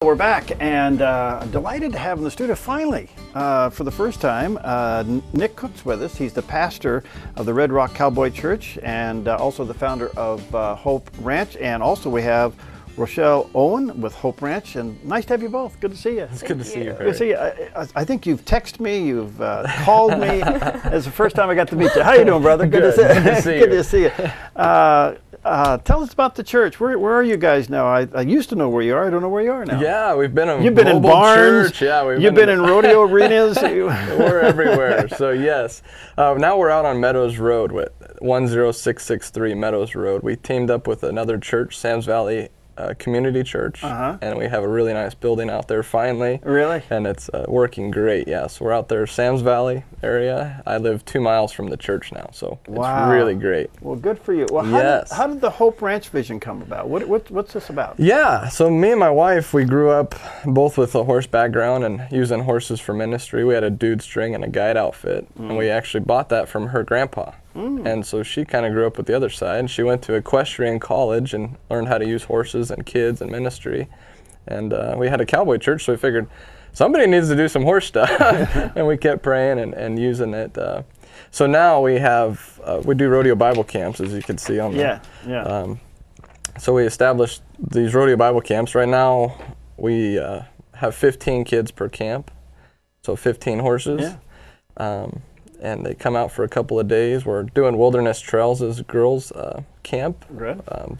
We're back, and delighted to have in the studio finally, for the first time, Nick Cook's with us. He's the pastor of the Red Rock Cowboy Church and also the founder of Hope Ranch. And also we have Rochelle Owen with Hope Ranch. And nice to have you both. Good to see you. It's good to see you. Good to see you. I think you've texted me, you've called me. It's the first time I got to meet you. How you doing, brother? Good to see you. Good to see you. Tell us about the church. Where are you guys now? I used to know where you are. I don't know where you are now. Yeah, we've been in You've been in barns. Church. Yeah, you've been in rodeo arenas. We're everywhere. So yes, now we're out on Meadows Road with 10663 Meadows Road. We teamed up with another church, Sam's Valley Community Church, and we have a really nice building out there finally. Really? And it's working great. Yeah, so we're out there, Sam's Valley area. I live 2 miles from the church now, so it's really great. Well, good for you. Well, how did the Hope Ranch vision come about? What's this about? Yeah, so me and my wife, we grew up both with a horse background and using horses for ministry. We had a dude string and a guide outfit, and we actually bought that from her grandpa. And so she kind of grew up with the other side. She went to equestrian college and learned how to use horses and kids and ministry. And we had a cowboy church, so we figured somebody needs to do some horse stuff. And we kept praying and using it. So now we have, we do rodeo Bible camps, as you can see on the, so we established these rodeo Bible camps. Right now we have 15 kids per camp, so 15 horses. And they come out for a couple of days. We're doing wilderness trails as girls camp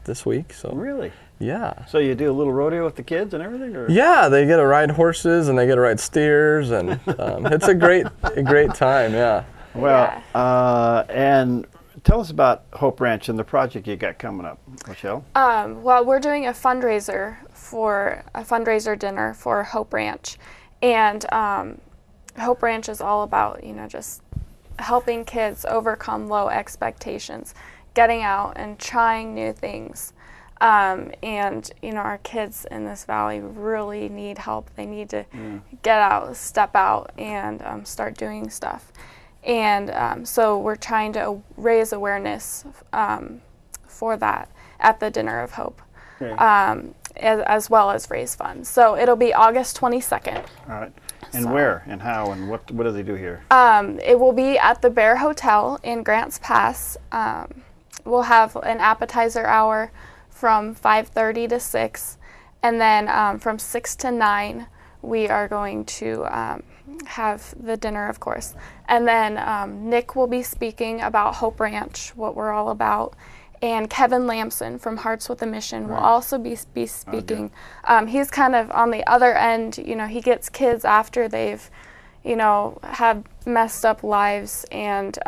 this week. So really? Yeah. So you do a little rodeo with the kids and everything? Or? Yeah, they get to ride horses and they get to ride steers, and it's a great time. Yeah. Well, and tell us about Hope Ranch and the project you got coming up, Rochelle. Well, we're doing a fundraiser dinner for Hope Ranch, and Hope Ranch is all about, just helping kids overcome low expectations, getting out and trying new things. And our kids in this valley really need help. They need to get out, step out, and start doing stuff. And so we're trying to raise awareness for that at the Dinner of Hope, as well as raise funds. So it'll be August 22nd. All right. And where and how and what do they do here? It will be at the Bear Hotel in Grants Pass. We'll have an appetizer hour from 5:30 to 6, and then from 6 to 9 we are going to have the dinner, of course. And then Nick will be speaking about Hope Ranch, what we're all about. And Kevin Lamson from Hearts with a Mission will also be speaking. He's kind of on the other end. He gets kids after they've, had messed up lives, and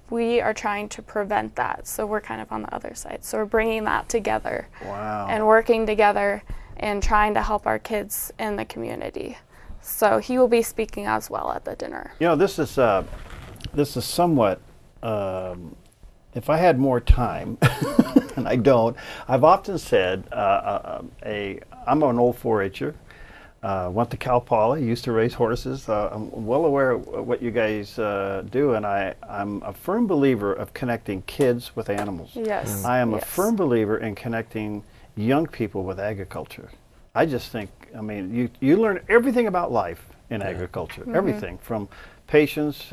we are trying to prevent that. So we're kind of on the other side. So we're bringing that together and working together and trying to help our kids in the community. So he will be speaking as well at the dinner. This is somewhat. If I had more time, and I don't, I've often said, I'm an old 4-H'er, went to Cal Poly, used to race horses. I'm well aware of what you guys do, and I'm a firm believer of connecting kids with animals. Yes. I am a firm believer in connecting young people with agriculture. I just think, you learn everything about life in agriculture, everything from patience,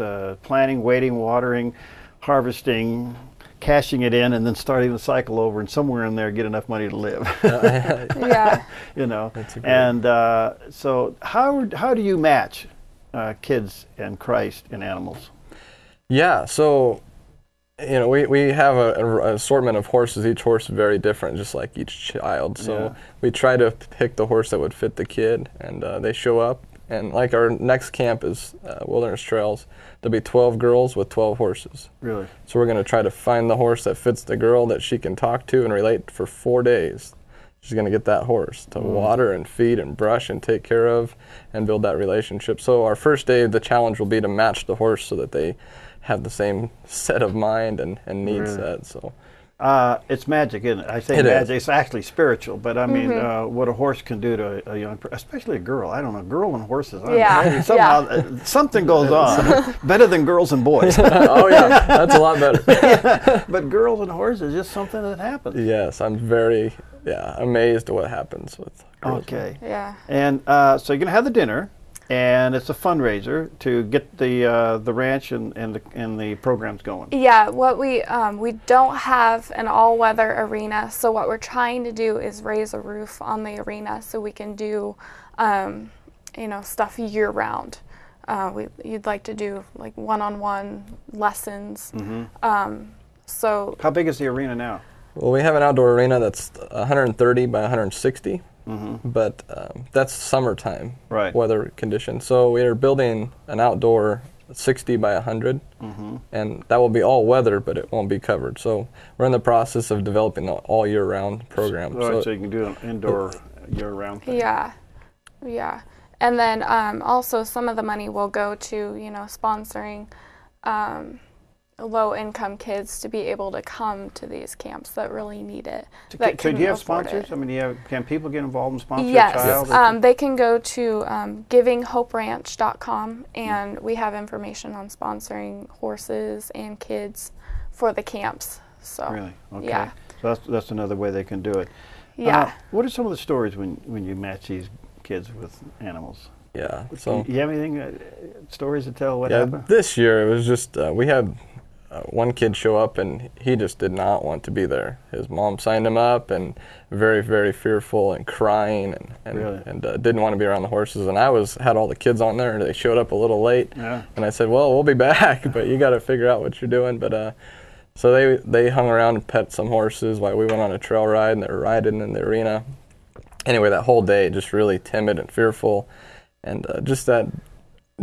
planting, waiting, watering, harvesting, cashing it in, and then starting the cycle over, and somewhere in there get enough money to live. And so how do you match kids and Christ and animals? Yeah, so we have an assortment of horses. Each horse is very different, just like each child. So we try to pick the horse that would fit the kid, and they show up. And like our next camp is Wilderness Trails. There'll be 12 girls with 12 horses. Really? So we're going to try to find the horse that fits the girl that she can talk to and relate for 4 days. She's going to get that horse to water and feed and brush and take care of and build that relationship. So our first day, the challenge will be to match the horse so that they have the same set of mind and need set. So. It's magic, isn't it? I say magic. It's actually spiritual, but I mean, what a horse can do to a young person, especially a girl. I don't know, girl and horses. Somehow something goes on. Better than girls and boys. Oh yeah, that's a lot better. But girls and horses, just something that happens. Yes, I'm very yeah, amazed at what happens with girls. Okay. Yeah. And so you're going to have the dinner, and it's a fundraiser to get the ranch and the programs going. Yeah, what we don't have an all-weather arena, so what we're trying to do is raise a roof on the arena so we can do, you know, stuff year-round. You'd like to do like one-on-one lessons. So how big is the arena now? Well, we have an outdoor arena that's 130 by 160, but that's summertime weather conditions. So we are building an outdoor 60 by 100, and that will be all weather, but it won't be covered. So we're in the process of developing an all year round program. So you can do an indoor year round thing. yeah, yeah. And then also some of the money will go to, you know, sponsoring low-income kids to be able to come to these camps that really need it. So do you have sponsors? I mean, can people get involved and sponsor yes. a child? They can go to givinghoperanch.com, and we have information on sponsoring horses and kids for the camps. So really? Okay. Yeah. So that's another way they can do it. Yeah. What are some of the stories when you match these kids with animals? Yeah. So you have anything stories to tell? What happened? This year it was just we had one kid show up and he just did not want to be there. His mom signed him up and very, very fearful and crying and didn't want to be around the horses. And I had all the kids on there and they showed up a little late. Yeah. And I said, well, we'll be back, but you got to figure out what you're doing. But so they hung around and pet some horses while we went on a trail ride, and they were riding in the arena. Anyway, that whole day just really timid and fearful, and just that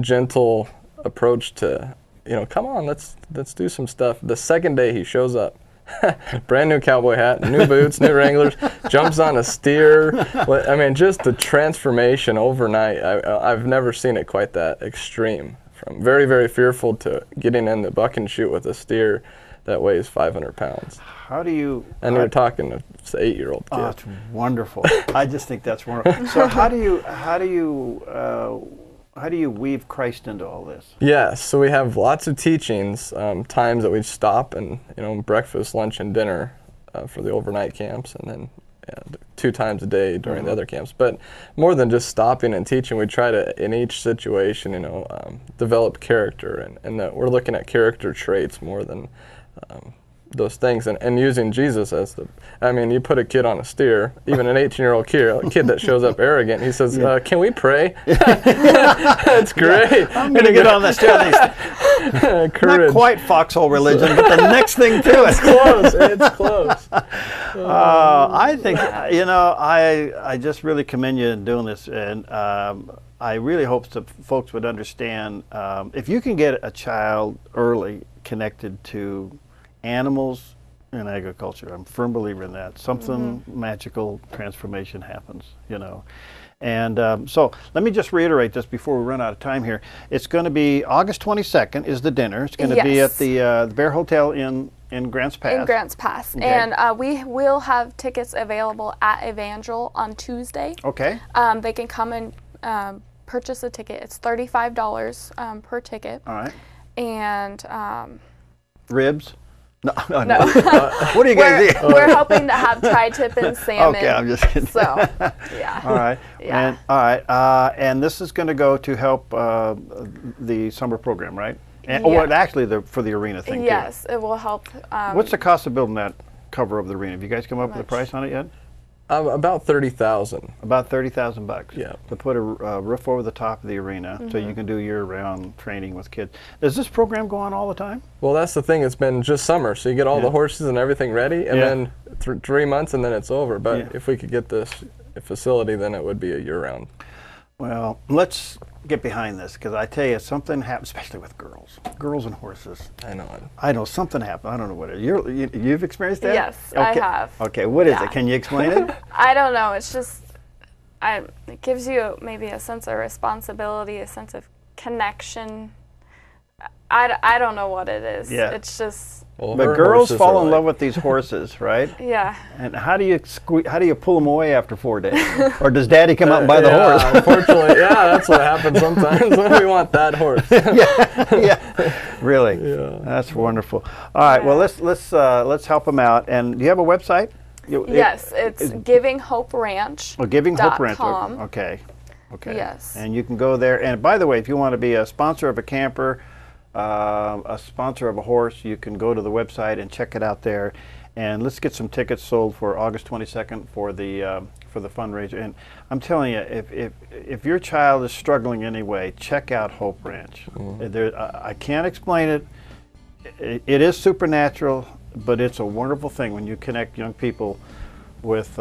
gentle approach to, you know, come on, let's do some stuff. The second day he shows up, brand new cowboy hat, new boots, new Wranglers, jumps on a steer. I mean, just the transformation overnight. I've never seen it quite that extreme. From very, very fearful to getting in the buck and shoot with a steer that weighs 500 pounds. How do you... And you're talking an 8-year-old kid. Oh, that's wonderful. I just think that's wonderful. So how do you weave Christ into all this? Yes, so we have lots of teachings, times that we stop and, you know, breakfast, lunch, and dinner for the overnight camps, and then 2 times a day during the other camps. But more than just stopping and teaching, we try to, in each situation, you know, develop character, and that we're looking at character traits more than those things, and using Jesus as I mean, you put a kid on a steer, even an 18-year-old kid that shows up arrogant, he says, can we pray? That's great. Yeah, I'm going to get on the steer. Courage. Not quite foxhole religion, but the next thing to it. It's close. It's close. I think, you know, I just really commend you in doing this, and I really hope that folks would understand, if you can get a child early connected to animals in agriculture, I'm a firm believer in that. Something magical transformation happens, you know. And so let me just reiterate this before we run out of time here. It's going to be August 22nd is the dinner. It's going to be at the Bear Hotel in Grants Pass. In Grants Pass. Okay. And we will have tickets available at Evangel on Tuesday. Okay. They can come and purchase a ticket. It's $35 per ticket. All right. And ribs? No. What are you going to do? We're hoping to have tri-tip and salmon. Okay, I'm just kidding. So, yeah. All right. Yeah. And, all right. And this is going to go to help the summer program, right? And, well, actually, for the arena thing, yes, too. It will help. What's the cost of building that cover of the arena? Have you guys come up with a price on it yet? About $30,000. About $30,000. Yeah. To put a roof over the top of the arena, so you can do year-round training with kids. Does this program go on all the time? Well, that's the thing. It's been just summer, so you get all the horses and everything ready, and then 3 months, and then it's over. But if we could get this facility, then it would be a year-round. Well, let's get behind this, because I tell you, something happens, especially with girls and horses. I know something happened. I don't know what it is. You've experienced that? Yes, I have. Okay, what is it? Can you explain it? I don't know. It's just, it gives you maybe a sense of responsibility, a sense of connection. I don't know what it is. Yeah. It's just. Well, but girls fall in love with these horses, right? Yeah. And how do you pull them away after 4 days? Or does Daddy come out and buy the horse? Unfortunately, that's what happens sometimes. We want that horse. Really. Yeah. That's wonderful. All right. Well, let's help them out. And do you have a website? Yes, it's Giving Hope Ranch. Oh, Giving Hope Ranch. .com. Okay. Okay. Yes. And you can go there. And by the way, if you want to be a sponsor of a camper, a sponsor of a horse, you can go to the website and check it out there. And let's get some tickets sold for August 22nd for the fundraiser. And I'm telling you, if your child is struggling anyway, check out Hope Ranch. I can't explain it. It is supernatural, but it's a wonderful thing when you connect young people with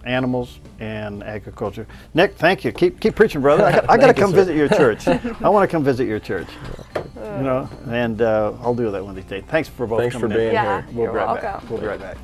animals and agriculture. Nick, thank you. Keep preaching, brother. I got to come visit your church. I want to come visit your church. You know, and I'll do that one of these days. Thanks for both coming in. Thanks for being Yeah, here. We'll you're be right welcome. back. We'll be right back.